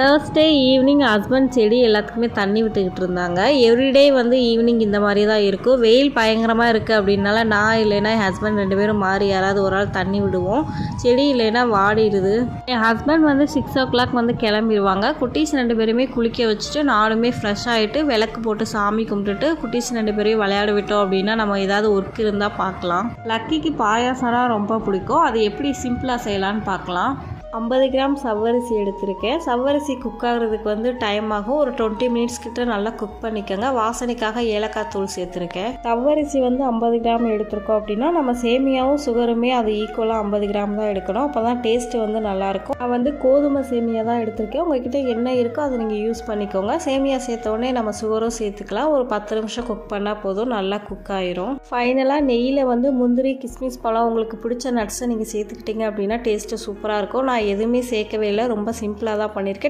Thursday evening husband செடி எல்லாத்துக்குமே தண்ணி விட்டுக்கிட்டு இருந்தாங்க. எவ்ரிடே வந்து ஈவினிங் இந்த மாதிரி தான் இருக்கும். வெயில் பயங்கரமாக இருக்குது அப்படின்னால நான் இல்லைன்னா என் ஹஸ்பண்ட் 2 பேரும் மாறி யாராவது ஒரு ஆள் தண்ணி விடுவோம். செடி இல்லைன்னா வாடிடுது. என் ஹஸ்பண்ட் வந்து 6 o'clock வந்து கிளம்பிடுவாங்க. குட்டீஸ் 2 பேருமே குளிக்க வச்சுட்டு நானுமே ஃப்ரெஷ் ஆகிட்டு விளக்கு போட்டு சாமி கும்பிட்டுட்டு குட்டீஸ் 2 பேரையும் விளையாட விட்டோம் அப்படின்னா நம்ம ஏதாவது ஒர்க் இருந்தால் பார்க்கலாம். லக்கிக்கு பாயாசம்னா ரொம்ப பிடிக்கும். அது எப்படி சிம்பிளாக செய்யலான்னு பார்க்கலாம். 50 கிராம் சவ்வரிசி எடுத்திருக்கேன். சவ்வரிசி குக் ஆகிறதுக்கு வந்து டைம் ஆகும். ஒரு 20 minutes கிட்ட நல்லா குக் பண்ணிக்கோங்க. வாசனைக்காக ஏலக்காய் தூள் சேர்த்துருக்கேன். சவ்வரிசி வந்து 50 கிராம் எடுத்திருக்கோம் அப்படின்னா நம்ம சேமியாவும் சுகருமே அது ஈக்குவலாக 50 கிராம் தான் எடுக்கணும். அப்போ தான் டேஸ்ட்டு வந்து நல்லாயிருக்கும். நான் வந்து கோதுமை சேமியா தான் எடுத்திருக்கேன். உங்கள்கிட்ட என்ன இருக்கோ அதை நீங்கள் யூஸ் பண்ணிக்கோங்க. சேமியா சேர்த்தோடனே நம்ம சுகரும் சேர்த்துக்கலாம். ஒரு 10 நிமிஷம் குக் பண்ணால் போதும், நல்லா குக் ஆயிரும். ஃபைனலாக நெய்யில் வந்து முந்திரி, கிஸ்மிஸ் பழம் உங்களுக்கு பிடிச்ச நட்ஸை நீங்கள் சேர்த்துக்கிட்டீங்க அப்படின்னா டேஸ்ட்டு சூப்பராக இருக்கும். நான் எதுவுமே சேர்க்கவே இல்லை, ரொம்ப சிம்பிளாக தான் பண்ணியிருக்கேன்.